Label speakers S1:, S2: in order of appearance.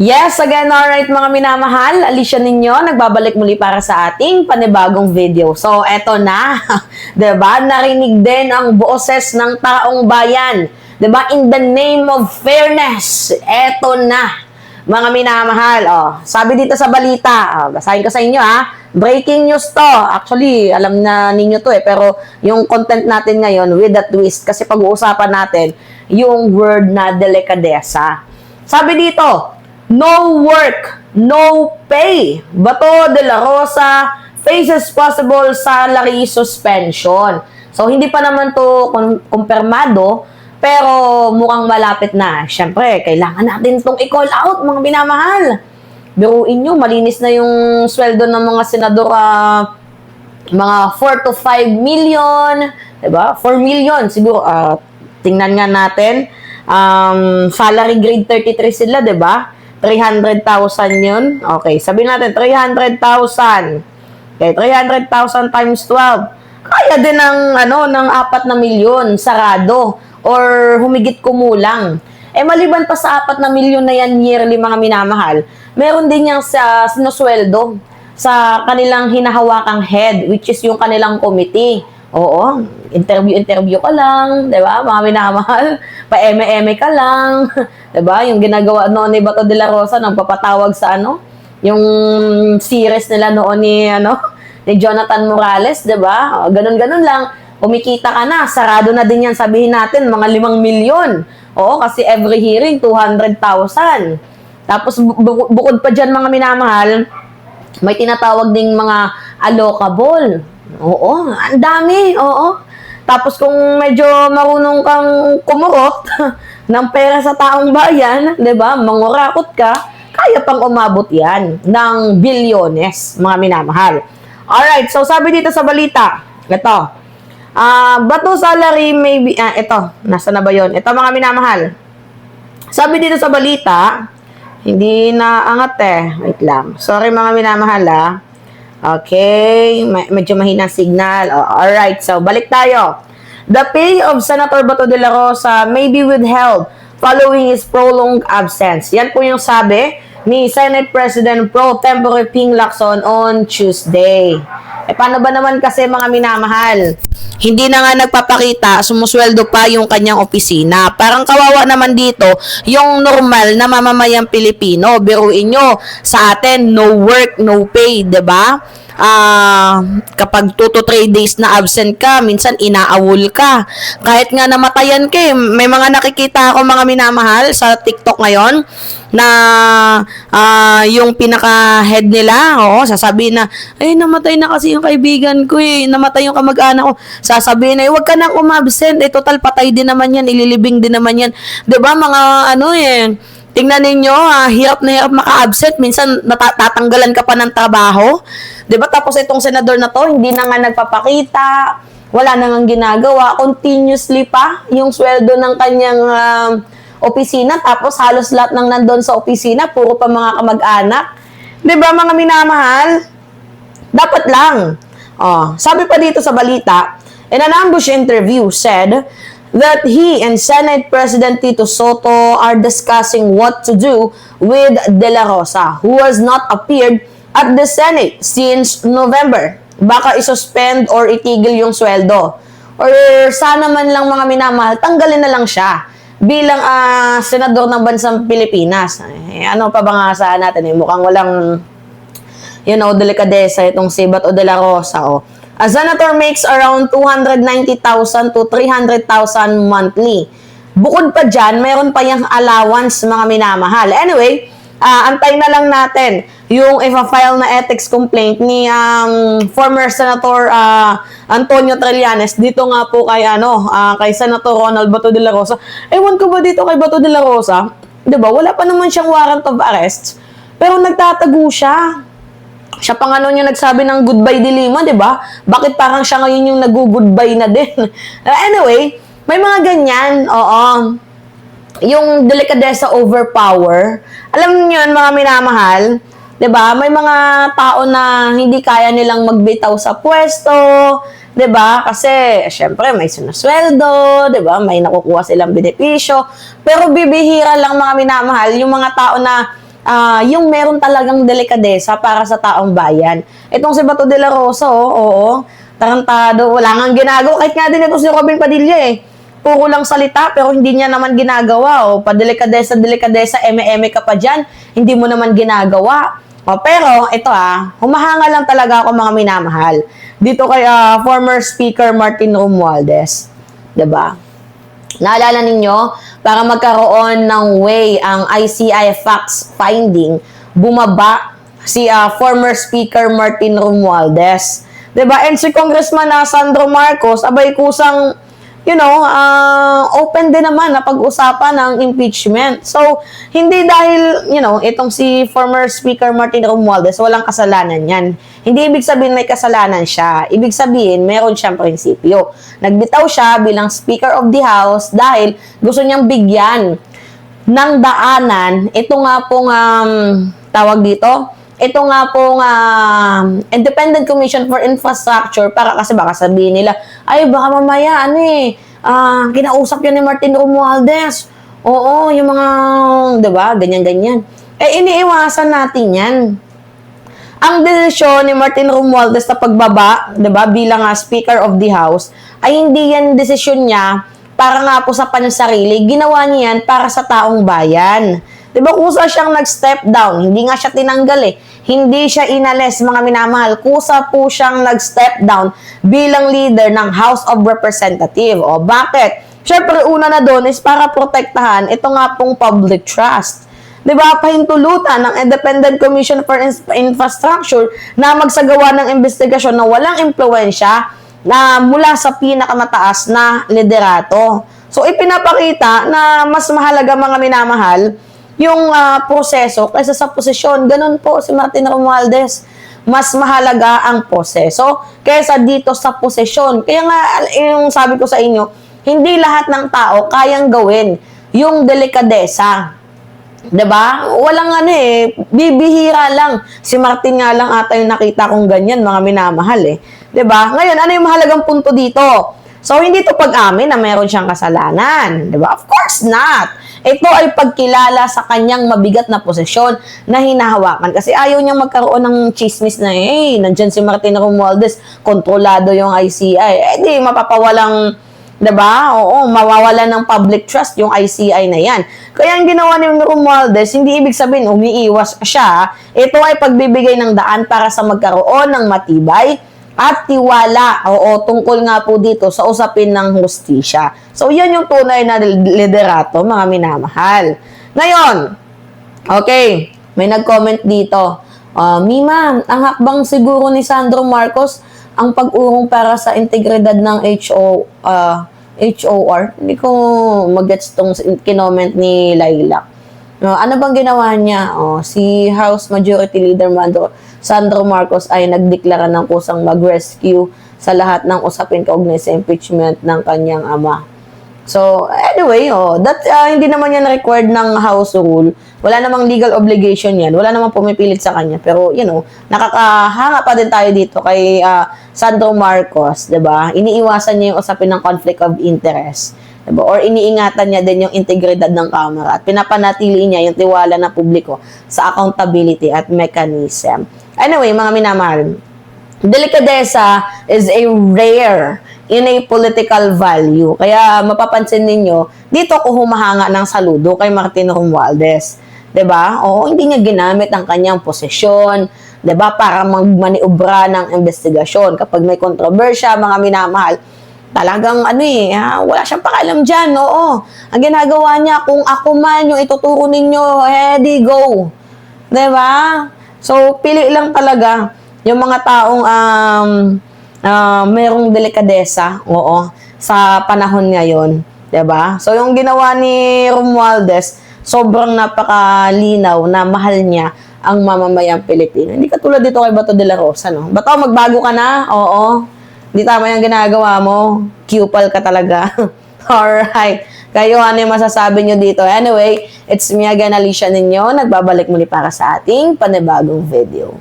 S1: Yes, again, alright mga minamahal, Alicia ninyo, nagbabalik muli para sa ating panibagong video. So, eto na, 'di ba? Narinig din ang boses ng taong bayan, 'di ba? In the name of fairness, eto na, mga minamahal. Oh, sabi dito sa balita, basahin ko sa inyo ha. Breaking news to. Actually, alam na ninyo to pero yung content natin ngayon with a twist kasi pag-uusapan natin yung word na delikadesa. Sabi dito, no work, no pay. Bato de la Rosa faces possible salary suspension. So, hindi pa naman to kumpirmado, pero mukhang malapit na. Siyempre, kailangan natin itong i-call out, mga binamahal. Biruin nyo, malinis na yung sweldo ng mga senador, mga 4 to 5 million, diba? 4 million, siguro, tingnan nga natin, salary grade 33 sila, diba? 300,000 yun. Okay, sabihin natin, 300,000. Okay, 300,000 times 12. Kaya din ng 4 na milyon sarado or humigit kumulang. Maliban pa sa 4 na milyon na yan yearly, mga minamahal, meron din yung sa sinusweldo sa kanilang hinahawakang head, which is yung kanilang committee. Oo, interview ka lang, 'di ba? Mga minamahal, pa-eme-eme ka lang, 'di ba? Yung ginagawa noon ni Bato de la Rosa nang papatawag sa yung series nila noon ni Jonathan Morales, 'di ba? Ganun-ganun lang, kumikita ka na, sarado na din 'yan, sabihin natin mga 5 milyon. Oo, kasi every hearing 200,000. Tapos bukod pa diyan, mga minamahal, may tinatawag ding mga allocable. Oo, ang dami, oo. Tapos kung medyo marunong kang kumurot ng pera sa taong bayan, 'di ba? Mangurakot ka, kaya pang umabot 'yan ng bilyones, mga minamahal. Alright, so sabi dito sa balita, ito. Bato salary maybe, ito, nasa na ba 'yon? Ito, mga minamahal. Sabi dito sa balita, hindi na angat Wait lang. Sorry, mga minamahal Okay, medyo mahina signal. Alright, so balik tayo. The pay of Senator Bato de la Rosa may be withheld following his prolonged absence. Yan po yung sabi ni Senate President Pro Tempore Ping Lacson on Tuesday. Paano ba naman kasi, mga minamahal? Hindi na nga nagpapakita, sumusweldo pa yung kanyang opisina. Parang kawawa naman dito yung normal na mamamayang Pilipino. Biruin nyo, sa atin, no work, no pay, 'di ba? Kapag 2 to 3 days na absent ka, minsan inaawol ka. Kahit nga namatayan ka, may mga nakikita ako, mga minamahal, sa TikTok ngayon, na yung pinaka-head nila, sasabihin na, ay, namatay na kasi yung kaibigan ko namatay yung kamag-anak ko. Sasabihin na, huwag ka nang umabsent, total patay din naman yan, ililibing din naman yan. 'Di ba, mga tingnan ninyo, hirap na hirap maka-absent, minsan natatanggalan ka pa ng trabaho. 'Di ba? Tapos itong senador na to, hindi na nga nagpapakita, wala na ngang ginagawa, continuously pa yung sweldo ng kanyang opisina, tapos halos lahat ng nandun sa opisina, puro pa mga kamag-anak. 'Di ba, mga minamahal? Dapat lang. Sabi pa dito sa balita, in an ambush interview, said that he and Senate President Tito Soto are discussing what to do with De La Rosa, who has not appeared at the Senate since November. Baka isuspend or itigil yung sweldo. Or sana man lang, mga minamahal, tanggalin na lang siya bilang senador ng bansang Pilipinas. Ano pa ba nga sa natin? Mukhang walang, delikadesa itong si Bato de la Rosa. A senator makes around 290,000 to 300,000 monthly. Bukod pa dyan, mayroon pa yung allowance, mga minamahal. Anyway, antay na lang natin yung ipa-file na ethics complaint ni former Senator Antonio Trillanes dito nga po kay Senator Ronald Bato de la Rosa. Ewan ko ba dito kay Bato de la Rosa, 'di ba? Wala pa naman siyang warrant of arrest, pero nagtatago siya. Siya pa nga yung nagsabi ng goodbye Dilima, 'di ba? Bakit parang siya ngayon yung nag-goodbye na din? Anyway, may mga ganyan, yung delikadesa overpower. Alam niyo yun, mga minamahal, 'di ba? May mga tao na hindi kaya nilang magbitaw sa pwesto, 'di ba? Kasi syempre may sinusweldo, 'di ba? May nakukuha silang benepisyo. Pero bibihira lang, mga minamahal, yung mga tao na yung meron talagang delikadesa para sa taong bayan. Itong si Bato de la Rosa, oo, tarantado, wala nga ginagawa. Kahit nga din ito si Robin Padilla puro lang salita pero hindi niya naman ginagawa. Padelikadesa, eme-eme ka pa dyan, hindi mo naman ginagawa. Pero ito humahanga lang talaga ako mga minamahal. Dito kay former Speaker Martin Romualdez. 'Di ba? Naalala ninyo, para magkaroon ng way ang ICI facts finding, bumaba si former Speaker Martin Romualdez. 'Di ba? And si Congressman Sandro Marcos, abay kusang open din naman na pag-usapan ng impeachment. So, hindi dahil, itong si former Speaker Martin Romualdez, walang kasalanan yan. Hindi ibig sabihin may kasalanan siya. Ibig sabihin, meron siyang prinsipyo. Nagbitaw siya bilang Speaker of the House dahil gusto niyang bigyan ng daanan. Ito nga pong, tawag dito, ito nga pong Independent Commission for Infrastructure para kasi baka sabihin nila, ay baka mamaya kinausap yan ni Martin Romualdez. Oo, yung mga, 'di ba, ganyan-ganyan. Iniiwasan natin yan. Ang desisyon ni Martin Romualdez na pagbaba, 'di ba, bilang Speaker of the House, ay hindi yan desisyon niya para nga po sa pansarili. Ginawa niya yan para sa taong bayan. Diba, kusa siyang nag-step down. Hindi nga siya tinanggal Hindi siya inalis, mga minamahal. Kusa po siyang nag-step down bilang leader ng House of Representatives. O, bakit? Siyempre, una na doon is para protektahan ito nga pong public trust. Diba, pahintulutan ng Independent Commission for Infrastructure na magsagawa ng investigasyon na walang impluensya na mula sa pinakamataas na liderato. So, ipinapakita na mas mahalaga, mga minamahal, yung proseso kaysa sa posisyon. Ganun po si Martin Romualdez. Mas mahalaga ang proseso kaysa dito sa posisyon. Kaya nga, yung sabi ko sa inyo, hindi lahat ng tao kayang gawin yung delikadesa. 'Di ba? Walang bibihira lang. Si Martin nga lang ata yung nakita kong ganyan, mga minamahal 'Di ba? Ngayon, ano yung mahalagang punto dito? So, hindi to pag-amin na meron siyang kasalanan. 'Di ba? Of course not. Ito ay pagkilala sa kanyang mabigat na posisyon na hinahawakan. Kasi ayaw niyang magkaroon ng chismis na, nandyan si Martin Romualdez, kontrolado yung ICI. Di, mapapawalang, 'di ba? Oo, mawawalan ng public trust yung ICI na yan. Kaya ang ginawa ni Romualdez, hindi ibig sabihin umiiwas siya. Ito ay pagbibigay ng daan para sa magkaroon ng matibay at tiwala, tungkol nga po dito sa usapin ng hustisya. So, yan yung tunay na liderato, mga minamahal. Ngayon, okay, may nag-comment dito. Mima, ang hakbang siguro ni Sandro Marcos, ang pag-urong para sa integridad ng HOR. Hindi ko mag-gets tong kinoment ni Lilac. Ano bang ginawa niya? Si House Majority Leader Sandro Marcos ay nagdeklara ng kusang mag-rescue sa lahat ng usapin kaugnay sa impeachment ng kanyang ama. So, anyway, that hindi naman yan required ng House rule. Wala namang legal obligation yan. Wala namang pumipilit sa kanya. Pero, nakakahanga pa din tayo dito kay Sandro Marcos, 'di ba? Iniiwasan niya yung usapin ng conflict of interest. Diba? Or iniingatan niya din yung integridad ng Kamara at pinapanatili niya yung tiwala ng publiko sa accountability at mechanism. Anyway, mga minamahal, delikadesa is a rare in a political value. Kaya mapapansin ninyo, dito ko humahanga ng saludo kay Martin Romualdez. 'Di ba? Hindi niya ginamit ang kanyang posisyon, 'di ba, para magmaniobra ng investigasyon. Kapag may kontrobersya, mga minamahal, talagang wala siyang pakialam dyan, Ang ginagawa niya, kung ako man yung ituturo ninyo, di go. 'Di ba? So, pili lang talaga yung mga taong merong delikadesa, sa panahon ngayon, 'di ba? So, yung ginawa ni Romualdez, sobrang napakalinaw na mahal niya ang mamamayang Pilipino. Hindi katulad dito kay Bato de la Rosa, no? Bato, magbago ka na? Oo. Hindi tama yung ginagawa mo. Cupal ka talaga. Alright. Kayo, ano yung masasabi nyo dito? Anyway, it's me again, Alicia ninyo. Nagbabalik muli para sa ating panibagong video.